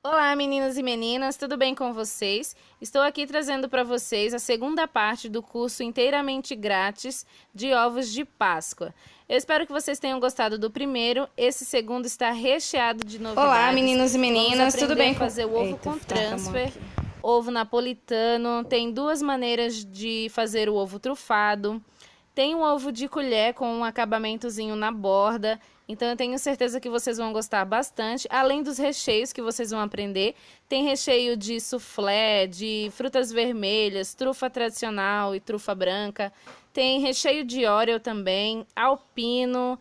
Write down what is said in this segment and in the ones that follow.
Olá, meninos e meninas, tudo bem com vocês? Estou aqui trazendo para vocês a segunda parte do curso inteiramente grátis de ovos de Páscoa. Eu espero que vocês tenham gostado do primeiro. Esse segundo está recheado de novidades. Olá, meninos e meninas, Vamos tudo bem aprender a fazer o ovo com transfer, ovo napolitano. Tem duas maneiras de fazer o ovo trufado. Tem um ovo de colher com um acabamentozinho na borda. Então eu tenho certeza que vocês vão gostar bastante. Além dos recheios que vocês vão aprender, tem recheio de soufflé, de frutas vermelhas, trufa tradicional e trufa branca. Tem recheio de Oreo também, alpino,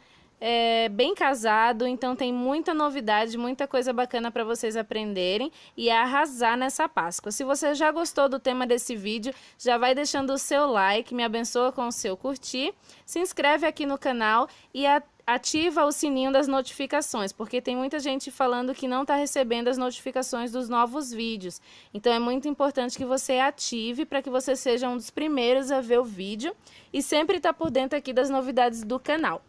bem casado. Então tem muita novidade, muita coisa bacana para vocês aprenderem e arrasar nessa Páscoa. Se você já gostou do tema desse vídeo, já vai deixando o seu like, me abençoa com o seu curtir, se inscreve aqui no canal e ativa o sininho das notificações, porque tem muita gente falando que não está recebendo as notificações dos novos vídeos. Então é muito importante que você ative para que você seja um dos primeiros a ver o vídeo e sempre estar por dentro aqui das novidades do canal.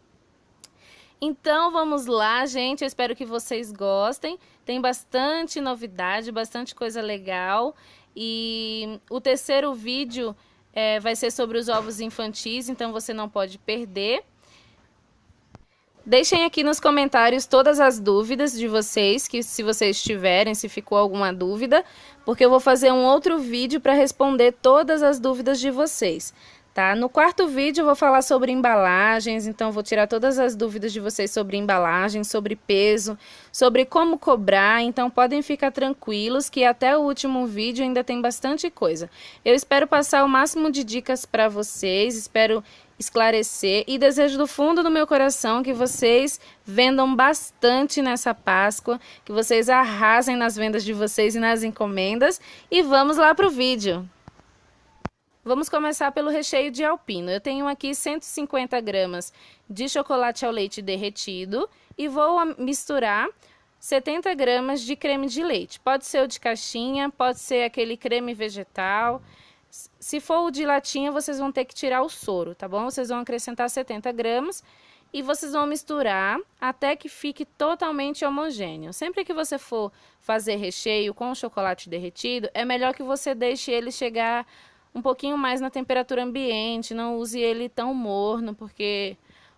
Então vamos lá, gente, eu espero que vocês gostem. Tem bastante novidade, bastante coisa legal. E o terceiro vídeo vai ser sobre os ovos infantis, então você não pode perder. Deixem aqui nos comentários todas as dúvidas de vocês, que se vocês tiverem, se ficou alguma dúvida, porque eu vou fazer um outro vídeo para responder todas as dúvidas de vocês, tá? No quarto vídeo eu vou falar sobre embalagens, então vou tirar todas as dúvidas de vocês sobre embalagem, sobre peso, sobre como cobrar, então podem ficar tranquilos que até o último vídeo ainda tem bastante coisa. Eu espero passar o máximo de dicas para vocês, espero esclarecer e desejo do fundo do meu coração que vocês vendam bastante nessa Páscoa, que vocês arrasem nas vendas de vocês e nas encomendas. E vamos lá para o vídeo. Vamos começar pelo recheio de alpino. Eu tenho aqui 150 gramas de chocolate ao leite derretido e vou misturar 70 gramas de creme de leite. Pode ser o de caixinha, pode ser aquele creme vegetal. Se for o de latinha, vocês vão ter que tirar o soro, tá bom? Vocês vão acrescentar 70 gramas e vocês vão misturar até que fique totalmente homogêneo. Sempre que você for fazer recheio com chocolate derretido, é melhor que você deixe ele chegar um pouquinho mais na temperatura ambiente, não use ele tão morno, porque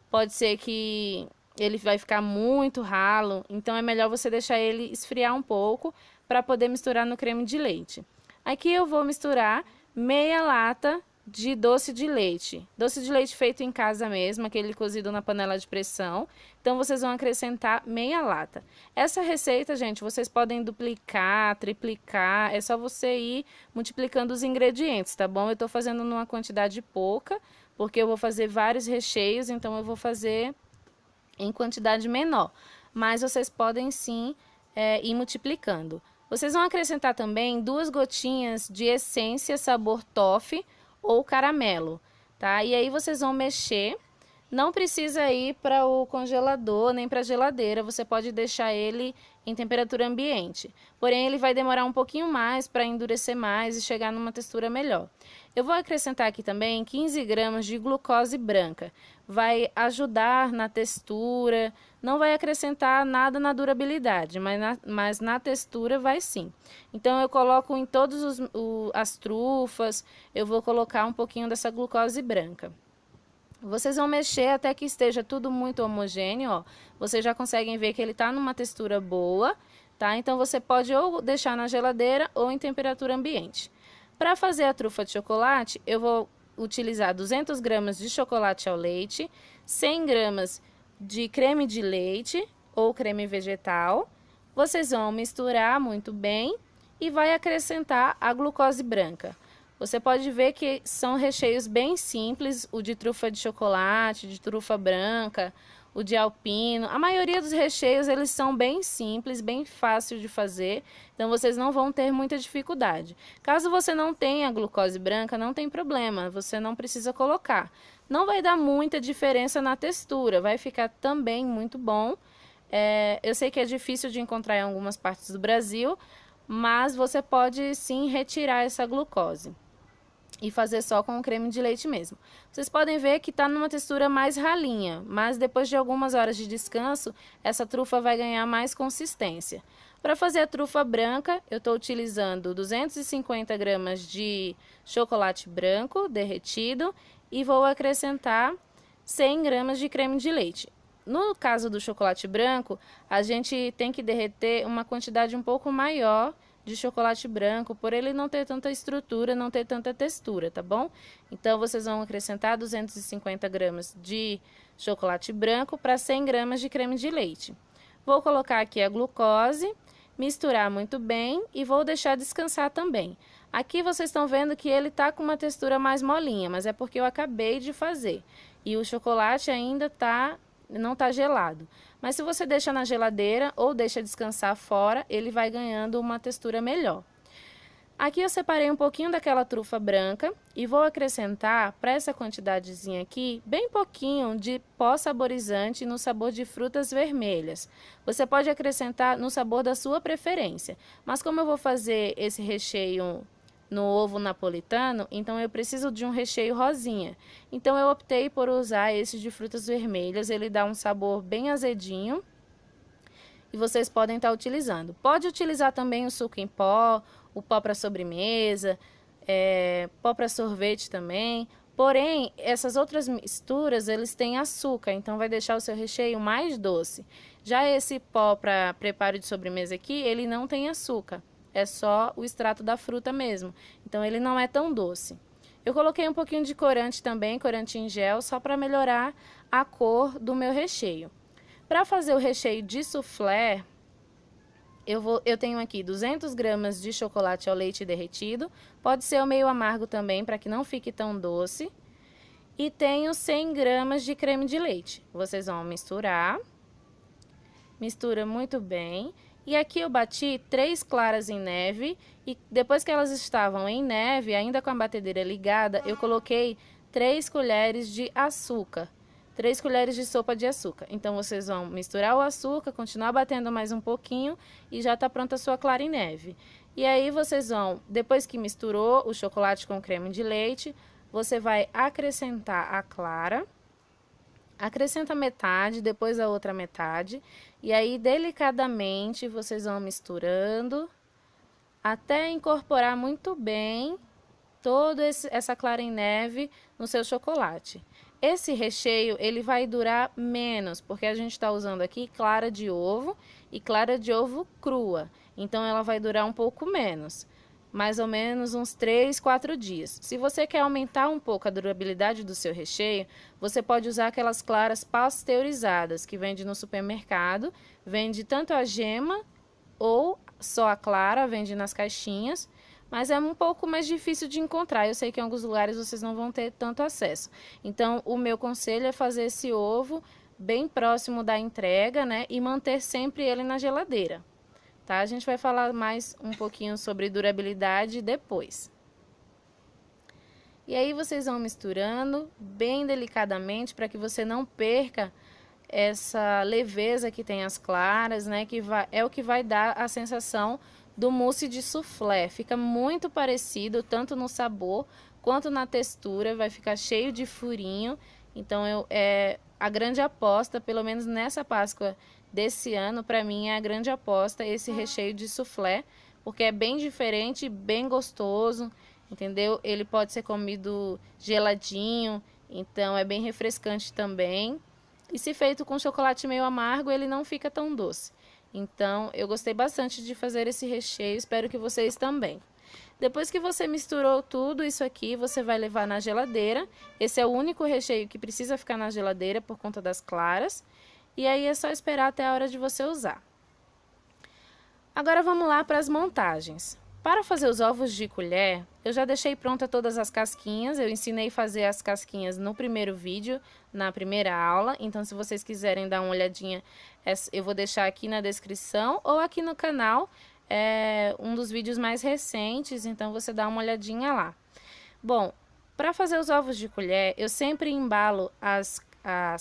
pode ser que ele vai ficar muito ralo, então é melhor você deixar ele esfriar um pouco para poder misturar no creme de leite. Aqui eu vou misturar meia lata de doce de leite. Doce de leite feito em casa mesmo, aquele cozido na panela de pressão. Então, vocês vão acrescentar meia lata. Essa receita, gente, vocês podem duplicar, triplicar. É só você ir multiplicando os ingredientes, tá bom? Eu tô fazendo numa quantidade pouca, porque eu vou fazer vários recheios, então eu vou fazer em quantidade menor. Mas vocês podem sim ir multiplicando. Vocês vão acrescentar também 2 gotinhas de essência sabor toffee ou caramelo, tá? E aí vocês vão mexer. Não precisa ir para o congelador nem para a geladeira, você pode deixar ele em temperatura ambiente. Porém, ele vai demorar um pouquinho mais para endurecer mais e chegar numa textura melhor. Eu vou acrescentar aqui também 15 gramas de glucose branca. Vai ajudar na textura, não vai acrescentar nada na durabilidade, mas na textura vai sim. Então eu coloco em todas as trufas, eu vou colocar um pouquinho dessa glucose branca. Vocês vão mexer até que esteja tudo muito homogêneo, ó. Vocês já conseguem ver que ele tá numa textura boa, tá? Então você pode ou deixar na geladeira ou em temperatura ambiente. Para fazer a trufa de chocolate, eu vou utilizar 200 gramas de chocolate ao leite, 100 gramas de creme de leite ou creme vegetal. Vocês vão misturar muito bem e vai acrescentar a glucose branca. Você pode ver que são recheios bem simples, o de trufa de chocolate, de trufa branca, o de alpino. A maioria dos recheios eles são bem simples, bem fácil de fazer, então vocês não vão ter muita dificuldade. Caso você não tenha glucose branca, não tem problema, você não precisa colocar. Não vai dar muita diferença na textura, vai ficar também muito bom. Eu sei que é difícil de encontrar em algumas partes do Brasil, mas você pode sim retirar essa glucose e fazer só com o creme de leite mesmo. Vocês podem ver que está numa textura mais ralinha, mas depois de algumas horas de descanso, essa trufa vai ganhar mais consistência. Para fazer a trufa branca, eu estou utilizando 250 gramas de chocolate branco derretido e vou acrescentar 100 gramas de creme de leite. No caso do chocolate branco, a gente tem que derreter uma quantidade um pouco maior de chocolate branco, por ele não ter tanta estrutura, não ter tanta textura, tá bom? Então, vocês vão acrescentar 250 gramas de chocolate branco para 100 gramas de creme de leite. Vou colocar aqui a glucose, misturar muito bem e vou deixar descansar também. Aqui vocês estão vendo que ele tá com uma textura mais molinha, mas é porque eu acabei de fazer. E o chocolate ainda não tá gelado. Mas se você deixa na geladeira ou deixa descansar fora, ele vai ganhando uma textura melhor. Aqui eu separei um pouquinho daquela trufa branca e vou acrescentar para essa quantidadezinha aqui, bem pouquinho de pó saborizante no sabor de frutas vermelhas. Você pode acrescentar no sabor da sua preferência, mas como eu vou fazer esse recheio no ovo napolitano, então eu preciso de um recheio rosinha. Então eu optei por usar esse de frutas vermelhas, ele dá um sabor bem azedinho. E vocês podem estar utilizando. Pode utilizar também o suco em pó, o pó para sobremesa, pó para sorvete também. Porém, essas outras misturas, eles têm açúcar, então vai deixar o seu recheio mais doce. Já esse pó para preparo de sobremesa aqui, ele não tem açúcar. É só o extrato da fruta mesmo. Então, ele não é tão doce. Eu coloquei um pouquinho de corante também, corante em gel, só para melhorar a cor do meu recheio. Para fazer o recheio de soufflé, eu tenho aqui 200 gramas de chocolate ao leite derretido. Pode ser o meio amargo também, para que não fique tão doce. E tenho 100 gramas de creme de leite. Vocês vão misturar. Mistura muito bem. E aqui eu bati 3 claras em neve. E depois que elas estavam em neve, ainda com a batedeira ligada, eu coloquei 3 colheres de açúcar. 3 colheres de sopa de açúcar. Então, vocês vão misturar o açúcar, continuar batendo mais um pouquinho e já está pronta a sua clara em neve. E aí, vocês vão, depois que misturou o chocolate com o creme de leite, você vai acrescentar a clara. Acrescenta metade, depois a outra metade. E aí, delicadamente, vocês vão misturando até incorporar muito bem toda essa clara em neve no seu chocolate. Esse recheio, ele vai durar menos, porque a gente está usando aqui clara de ovo e clara de ovo crua. Então, ela vai durar um pouco menos, mais ou menos uns 3, 4 dias. Se você quer aumentar um pouco a durabilidade do seu recheio, você pode usar aquelas claras pasteurizadas, que vende no supermercado. Vende tanto a gema ou só a clara, vende nas caixinhas. Mas é um pouco mais difícil de encontrar. Eu sei que em alguns lugares vocês não vão ter tanto acesso. Então, o meu conselho é fazer esse ovo bem próximo da entrega, né? E manter sempre ele na geladeira, tá? A gente vai falar mais um pouquinho sobre durabilidade depois. E aí, vocês vão misturando bem delicadamente para que você não perca essa leveza que tem as claras, né? Que é o que vai dar a sensação do mousse de soufflé. Fica muito parecido, tanto no sabor quanto na textura, vai ficar cheio de furinho. Então, a grande aposta, pelo menos nessa Páscoa desse ano, para mim é a grande aposta esse recheio de soufflé, porque é bem diferente, bem gostoso, entendeu? Ele pode ser comido geladinho, então é bem refrescante também. E se feito com chocolate meio amargo, ele não fica tão doce. Então, eu gostei bastante de fazer esse recheio, espero que vocês também. Depois que você misturou tudo isso aqui, você vai levar na geladeira. Esse é o único recheio que precisa ficar na geladeira por conta das claras. E aí é só esperar até a hora de você usar. Agora vamos lá para as montagens. Para fazer os ovos de colher, eu já deixei pronta todas as casquinhas. Eu ensinei a fazer as casquinhas no primeiro vídeo, na primeira aula. Então, se vocês quiserem dar uma olhadinha, eu vou deixar aqui na descrição ou aqui no canal. É um dos vídeos mais recentes, então você dá uma olhadinha lá. Bom, para fazer os ovos de colher, eu sempre embalo as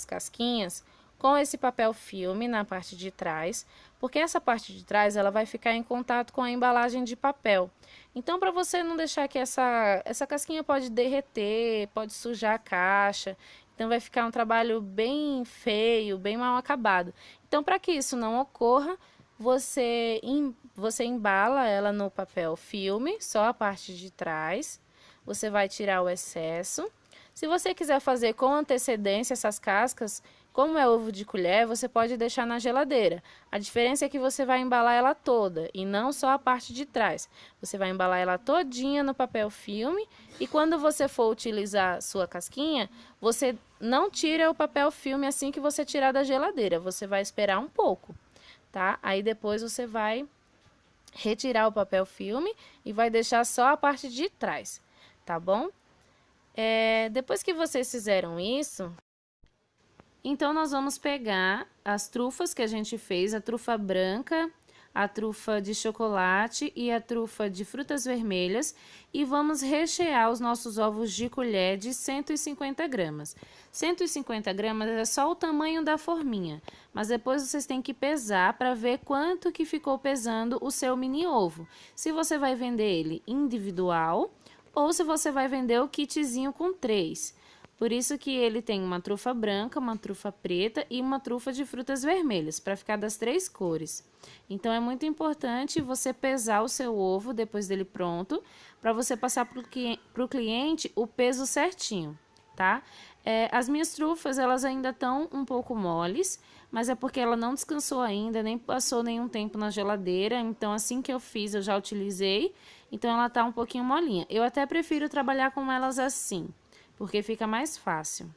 casquinhas com esse papel filme na parte de trás, porque essa parte de trás ela vai ficar em contato com a embalagem de papel. Então, para você não deixar que essa casquinha pode derreter, pode sujar a caixa, então vai ficar um trabalho bem feio, bem mal acabado. Então, para que isso não ocorra, você embala ela no papel filme, só a parte de trás. Você vai tirar o excesso. Se você quiser fazer com antecedência essas cascas, como é ovo de colher, você pode deixar na geladeira. A diferença é que você vai embalar ela toda e não só a parte de trás. Você vai embalar ela todinha no papel filme e quando você for utilizar sua casquinha, você não tira o papel filme assim que você tirar da geladeira. Você vai esperar um pouco, tá? Aí depois você vai retirar o papel filme e vai deixar só a parte de trás, tá bom? Depois que vocês fizeram isso, então nós vamos pegar as trufas que a gente fez, a trufa branca, a trufa de chocolate e a trufa de frutas vermelhas e vamos rechear os nossos ovos de colher de 150 gramas. 150 gramas é só o tamanho da forminha, mas depois vocês têm que pesar para ver quanto que ficou pesando o seu mini ovo. Se você vai vender ele individual ou se você vai vender o kitzinho com 3. Por isso que ele tem uma trufa branca, uma trufa preta e uma trufa de frutas vermelhas, para ficar das 3 cores. Então é muito importante você pesar o seu ovo depois dele pronto, para você passar para o cliente o peso certinho, tá? As minhas trufas, elas ainda estão um pouco moles, mas é porque ela não descansou ainda, nem passou nenhum tempo na geladeira, então assim que eu fiz eu já utilizei, então ela tá um pouquinho molinha. Eu até prefiro trabalhar com elas assim, porque fica mais fácil.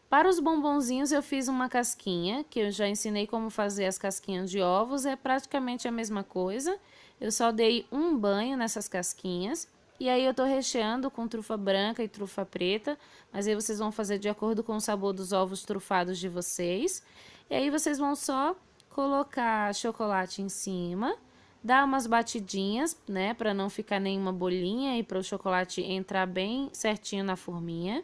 Para os bombonzinhos eu fiz uma casquinha, que eu já ensinei como fazer as casquinhas de ovos, é praticamente a mesma coisa. Eu só dei um banho nessas casquinhas, e aí eu tô recheando com trufa branca e trufa preta, mas aí vocês vão fazer de acordo com o sabor dos ovos trufados de vocês. E aí vocês vão só colocar chocolate em cima, dar umas batidinhas, né, para não ficar nenhuma bolinha e para o chocolate entrar bem certinho na forminha.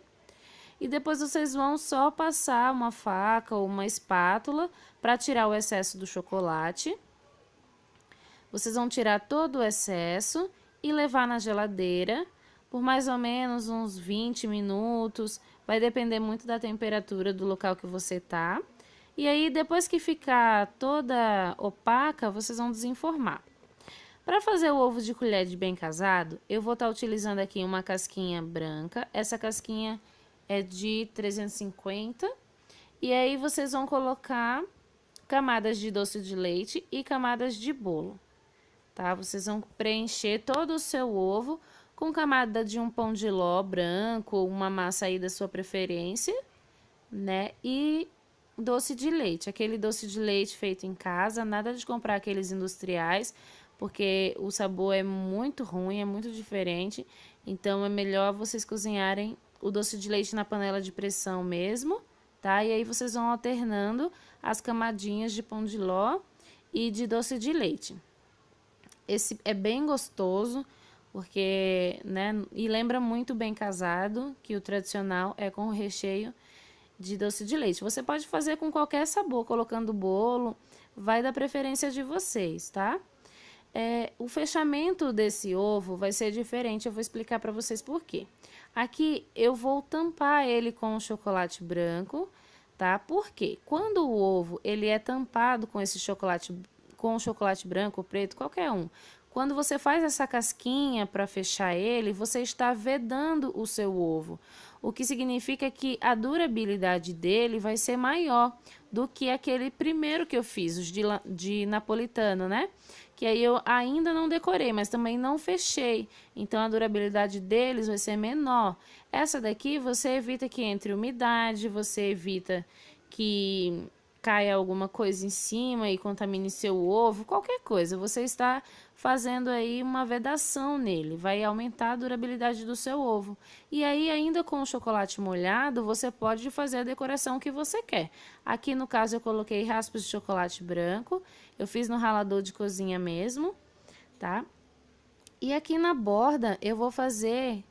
E depois vocês vão só passar uma faca ou uma espátula para tirar o excesso do chocolate. Vocês vão tirar todo o excesso e levar na geladeira por mais ou menos uns 20 minutos. Vai depender muito da temperatura do local que você tá. E aí, depois que ficar toda opaca, vocês vão desenformar. Para fazer o ovo de colher de bem casado, eu vou estar utilizando aqui uma casquinha branca. Essa casquinha é de 350. E aí, vocês vão colocar camadas de doce de leite e camadas de bolo, tá? Vocês vão preencher todo o seu ovo com camada de um pão de ló branco, uma massa aí da sua preferência, né? E doce de leite, aquele doce de leite feito em casa, nada de comprar aqueles industriais, porque o sabor é muito ruim, é muito diferente. Então é melhor vocês cozinharem o doce de leite na panela de pressão mesmo, tá? E aí vocês vão alternando as camadinhas de pão de ló e de doce de leite. Esse é bem gostoso, porque, né, e lembra muito bem casado, que o tradicional é com o recheio de doce de leite. Você pode fazer com qualquer sabor, colocando bolo, vai da preferência de vocês, tá? O fechamento desse ovo vai ser diferente, eu vou explicar para vocês por quê. Aqui eu vou tampar ele com o chocolate branco, tá? Porque quando o ovo ele é tampado com esse chocolate, com o chocolate branco ou preto, qualquer um, quando você faz essa casquinha para fechar ele, você está vedando o seu ovo, o que significa que a durabilidade dele vai ser maior do que aquele primeiro que eu fiz, os de napolitano, né? Que aí eu ainda não decorei, mas também não fechei, então a durabilidade deles vai ser menor. Essa daqui você evita que entre umidade, você evita que caia alguma coisa em cima e contamine seu ovo, qualquer coisa, você está fazendo aí uma vedação nele, vai aumentar a durabilidade do seu ovo. E aí, ainda com o chocolate molhado, você pode fazer a decoração que você quer. Aqui no caso eu coloquei raspas de chocolate branco, eu fiz no ralador de cozinha mesmo, tá? E aqui na borda eu vou fazer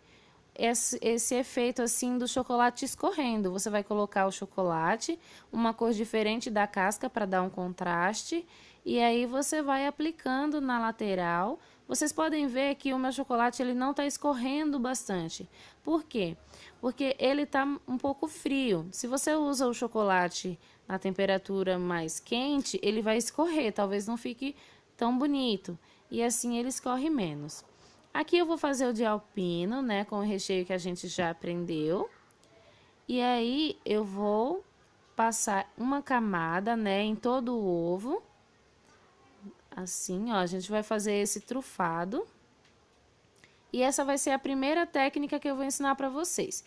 esse efeito assim do chocolate escorrendo. Você vai colocar o chocolate, uma cor diferente da casca para dar um contraste, e aí você vai aplicando na lateral. Vocês podem ver que o meu chocolate ele não está escorrendo bastante. Por quê? Porque ele está um pouco frio. Se você usa o chocolate na temperatura mais quente, ele vai escorrer, talvez não fique tão bonito. E assim ele escorre menos. Aqui eu vou fazer o de alpino, né, com o recheio que a gente já aprendeu. E aí eu vou passar uma camada, né, em todo o ovo. Assim, ó, a gente vai fazer esse trufado. E essa vai ser a primeira técnica que eu vou ensinar para vocês.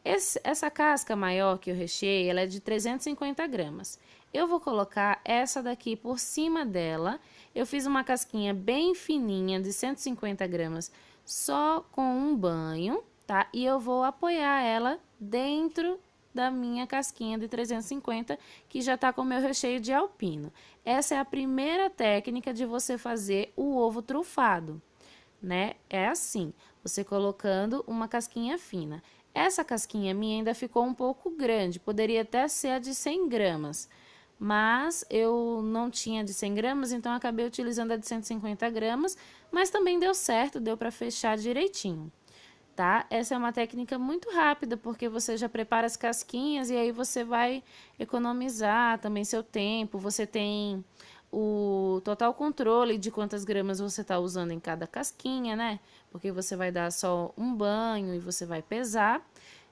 Essa casca maior que eu recheei, ela é de 350 gramas. Eu vou colocar essa daqui por cima dela. Eu fiz uma casquinha bem fininha de 150 gramas, só com um banho, tá? E eu vou apoiar ela dentro da minha casquinha de 350, que já tá com o meu recheio de alpino. Essa é a primeira técnica de você fazer o ovo trufado, né? É assim, você colocando uma casquinha fina. Essa casquinha minha ainda ficou um pouco grande, poderia até ser a de 100 gramas, mas eu não tinha de 100 gramas, então acabei utilizando a de 150 gramas, mas também deu certo, deu para fechar direitinho, tá? Essa é uma técnica muito rápida, porque você já prepara as casquinhas e aí você vai economizar também seu tempo, você tem o total controle de quantas gramas você está usando em cada casquinha, né? Porque você vai dar só um banho e você vai pesar.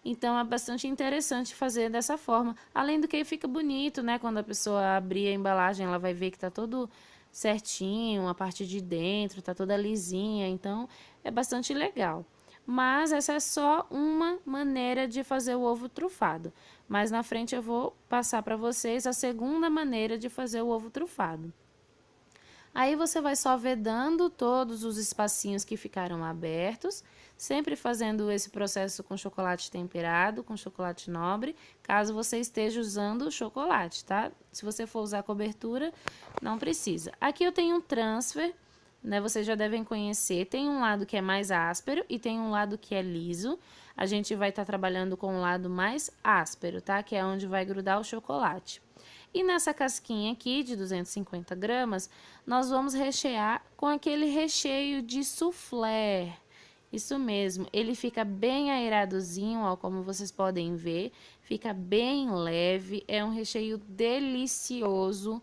Então é bastante interessante fazer dessa forma. Além do que fica bonito, né? Quando a pessoa abrir a embalagem, ela vai ver que tá todo certinho, a parte de dentro tá toda lisinha. Então é bastante legal. Mas essa é só uma maneira de fazer o ovo trufado. Mais na frente eu vou passar para vocês a segunda maneira de fazer o ovo trufado. Aí você vai só vedando todos os espacinhos que ficaram abertos, sempre fazendo esse processo com chocolate temperado, com chocolate nobre, caso você esteja usando chocolate, tá? Se você for usar cobertura, não precisa. Aqui eu tenho um transfer, né? Vocês já devem conhecer. Tem um lado que é mais áspero e tem um lado que é liso. A gente vai estar trabalhando com o lado mais áspero, tá? Que é onde vai grudar o chocolate. E nessa casquinha aqui de 250 gramas, nós vamos rechear com aquele recheio de soufflé. Isso mesmo, ele fica bem aeradozinho, ó, como vocês podem ver. Fica bem leve, é um recheio delicioso.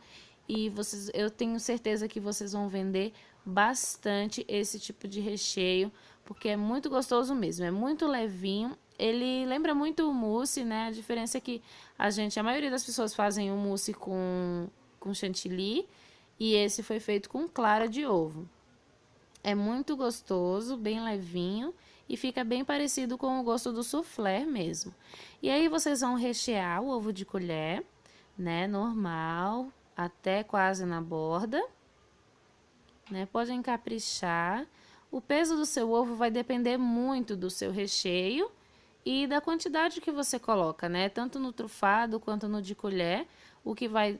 E eu tenho certeza que vocês vão vender bastante esse tipo de recheio, porque é muito gostoso mesmo, é muito levinho. Ele lembra muito o mousse, né? A diferença é que a maioria das pessoas fazem o mousse com chantilly e esse foi feito com clara de ovo. É muito gostoso, bem levinho e fica bem parecido com o gosto do soufflé mesmo. E aí vocês vão rechear o ovo de colher, né? Normal, até quase na borda, né? Podem caprichar. O peso do seu ovo vai depender muito do seu recheio e da quantidade que você coloca, né? Tanto no trufado quanto no de colher. O que vai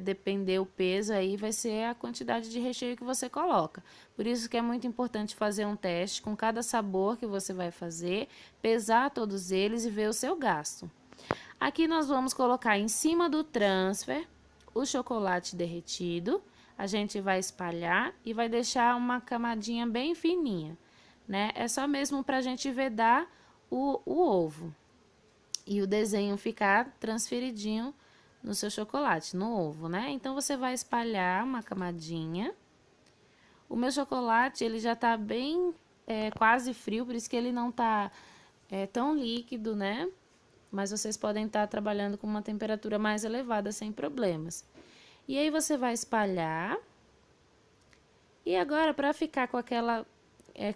depender o peso aí vai ser a quantidade de recheio que você coloca. Por isso que é muito importante fazer um teste com cada sabor que você vai fazer, pesar todos eles e ver o seu gasto. Aqui nós vamos colocar em cima do transfer o chocolate derretido. A gente vai espalhar e vai deixar uma camadinha bem fininha, né? É só mesmo para a gente vedar o ovo e o desenho ficar transferidinho no seu chocolate, no ovo, né? Então você vai espalhar uma camadinha. O meu chocolate ele já tá bem quase frio, por isso que ele não tá tão líquido, né? Mas vocês podem estar trabalhando com uma temperatura mais elevada sem problemas. E aí você vai espalhar. E agora, para ficar com aquela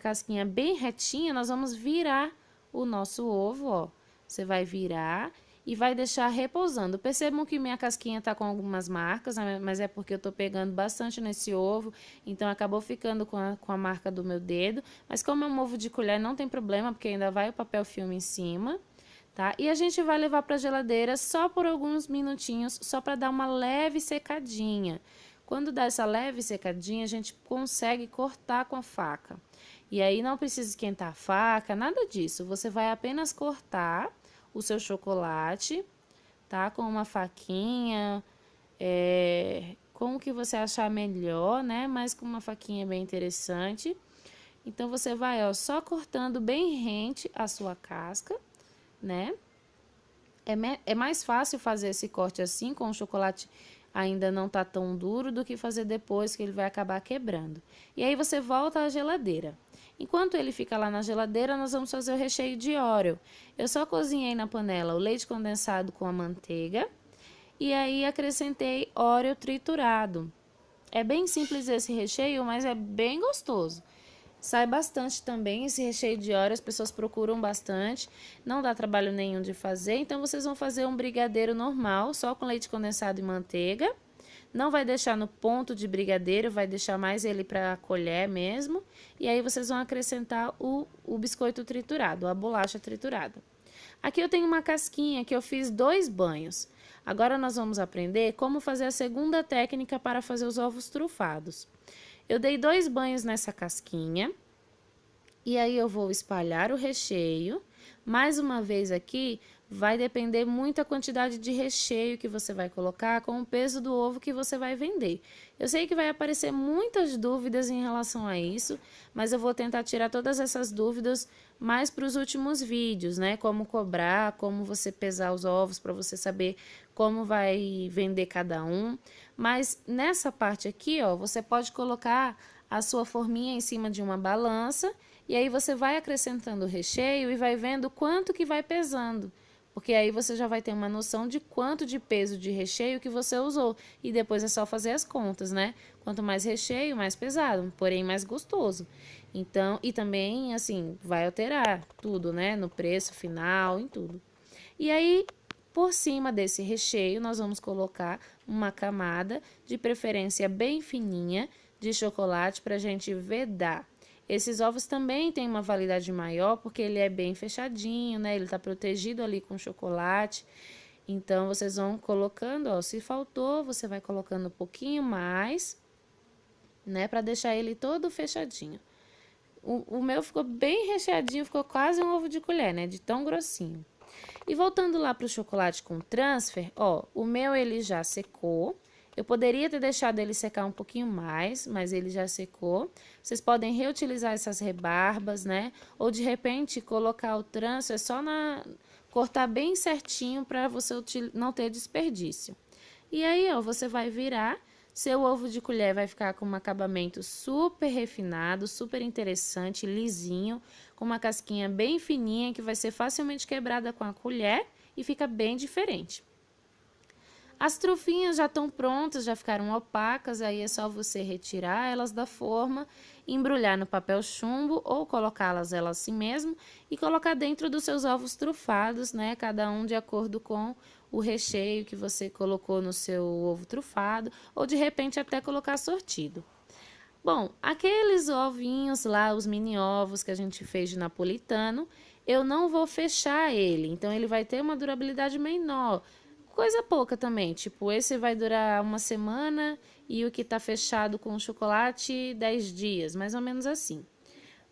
casquinha bem retinha, nós vamos virar o nosso ovo, ó. Você vai virar e vai deixar repousando. Percebam que minha casquinha tá com algumas marcas, mas é porque eu tô pegando bastante nesse ovo, então acabou ficando com a marca do meu dedo. Mas como é um ovo de colher, não tem problema, porque ainda vai o papel filme em cima, tá? E a gente vai levar para a geladeira só por alguns minutinhos, só para dar uma leve secadinha. Quando dá essa leve secadinha, a gente consegue cortar com a faca. E aí não precisa esquentar a faca, nada disso. Você vai apenas cortar o seu chocolate, tá? Com uma faquinha, com o que você achar melhor, né? Mas com uma faquinha bem interessante. Então, você vai, ó, só cortando bem rente a sua casca, né? É mais fácil fazer esse corte assim, com o chocolate ainda não tá tão duro, do que fazer depois, que ele vai acabar quebrando. E aí você volta à geladeira. Enquanto ele fica lá na geladeira, nós vamos fazer o recheio de Oreo. Eu só cozinhei na panela o leite condensado com a manteiga e aí acrescentei Oreo triturado. É bem simples esse recheio, mas é bem gostoso. Sai bastante também esse recheio de Oreo, as pessoas procuram bastante, não dá trabalho nenhum de fazer, então vocês vão fazer um brigadeiro normal, só com leite condensado e manteiga. Não vai deixar no ponto de brigadeiro, vai deixar mais ele para colher mesmo. E aí vocês vão acrescentar o biscoito triturado, a bolacha triturada. Aqui eu tenho uma casquinha que eu fiz 2 banhos. Agora nós vamos aprender como fazer a segunda técnica para fazer os ovos trufados. Eu dei 2 banhos nessa casquinha e aí eu vou espalhar o recheio. Mais uma vez aqui, vai depender muito a quantidade de recheio que você vai colocar com o peso do ovo que você vai vender. Eu sei que vai aparecer muitas dúvidas em relação a isso, mas eu vou tentar tirar todas essas dúvidas mais para os últimos vídeos, né? Como cobrar, como você pesar os ovos para você saber como vai vender cada um. Mas nessa parte aqui, ó, você pode colocar a sua forminha em cima de uma balança e aí você vai acrescentando o recheio e vai vendo quanto que vai pesando. Porque aí você já vai ter uma noção de quanto de peso de recheio que você usou. E depois é só fazer as contas, né? Quanto mais recheio, mais pesado, porém mais gostoso. Então, e também, assim, vai alterar tudo, né? No preço final, em tudo. E aí, por cima desse recheio, nós vamos colocar uma camada, de preferência bem fininha, de chocolate para a gente vedar. Esses ovos também têm uma validade maior porque ele é bem fechadinho, né? Ele tá protegido ali com chocolate. Então, vocês vão colocando, ó, se faltou, você vai colocando um pouquinho mais, né? Para deixar ele todo fechadinho. O meu ficou bem recheadinho, ficou quase um ovo de colher, né? De tão grossinho. E voltando lá para o chocolate com transfer, ó, o meu ele já secou. Eu poderia ter deixado ele secar um pouquinho mais, mas ele já secou. Vocês podem reutilizar essas rebarbas, né? Ou de repente colocar o transfer só cortar bem certinho para você não ter desperdício. E aí, ó, você vai virar. Seu ovo de colher vai ficar com um acabamento super refinado, super interessante, lisinho, com uma casquinha bem fininha que vai ser facilmente quebrada com a colher e fica bem diferente. As trufinhas já estão prontas, já ficaram opacas, aí é só você retirar elas da forma, embrulhar no papel chumbo ou colocá-las elas assim mesmo e colocar dentro dos seus ovos trufados, né? Cada um de acordo com o recheio que você colocou no seu ovo trufado ou de repente até colocar sortido. Bom, aqueles ovinhos lá, os mini ovos que a gente fez de napolitano, eu não vou fechar ele, então ele vai ter uma durabilidade menor. Coisa pouca também, tipo, esse vai durar uma semana e o que tá fechado com chocolate 10 dias, mais ou menos assim.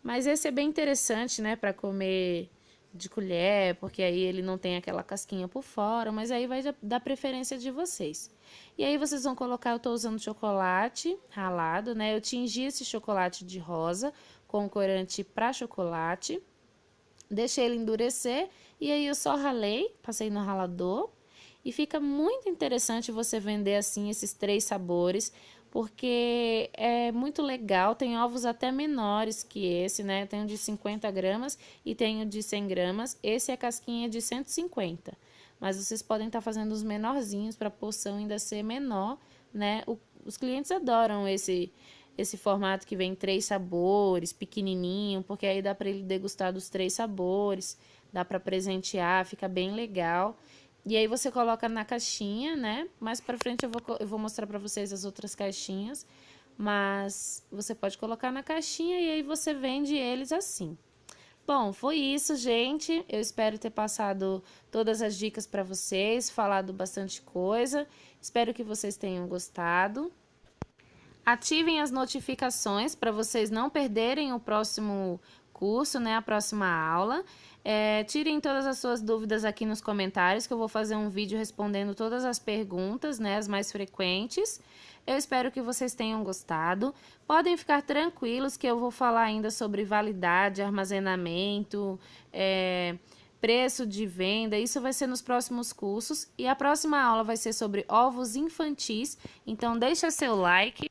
Mas esse é bem interessante, né, para comer de colher, porque aí ele não tem aquela casquinha por fora, mas aí vai dar preferência de vocês. E aí vocês vão colocar, eu tô usando chocolate ralado, né, eu tingi esse chocolate de rosa com corante para chocolate, deixei ele endurecer e aí eu só ralei, passei no ralador. E fica muito interessante você vender assim esses 3 sabores, porque é muito legal, tem ovos até menores que esse, né? Tem o de 50 gramas e tem o de 100 gramas, esse é a casquinha de 150. Mas vocês podem estar fazendo os menorzinhos para a porção ainda ser menor, né? Os clientes adoram esse formato que vem 3 sabores, pequenininho, porque aí dá para ele degustar dos 3 sabores, dá para presentear, fica bem legal. E aí você coloca na caixinha, né? Mais pra frente eu vou mostrar pra vocês as outras caixinhas. Mas você pode colocar na caixinha e aí você vende eles assim. Bom, foi isso, gente. Eu espero ter passado todas as dicas pra vocês, falado bastante coisa. Espero que vocês tenham gostado. Ativem as notificações para vocês não perderem o próximo curso, né? A próxima aula. Tirem todas as suas dúvidas aqui nos comentários, que eu vou fazer um vídeo respondendo todas as perguntas, né, as mais frequentes. Eu espero que vocês tenham gostado. Podem ficar tranquilos que eu vou falar ainda sobre validade, armazenamento, preço de venda, isso vai ser nos próximos cursos. E a próxima aula vai ser sobre ovos infantis. Então deixa seu like,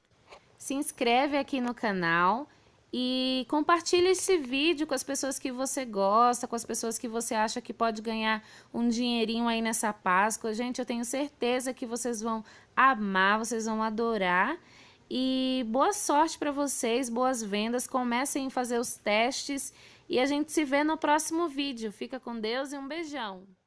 se inscreve aqui no canal e compartilha esse vídeo com as pessoas que você gosta, com as pessoas que você acha que pode ganhar um dinheirinho aí nessa Páscoa. Gente, eu tenho certeza que vocês vão amar, vocês vão adorar. E boa sorte para vocês, boas vendas, comecem a fazer os testes e a gente se vê no próximo vídeo. Fica com Deus e um beijão!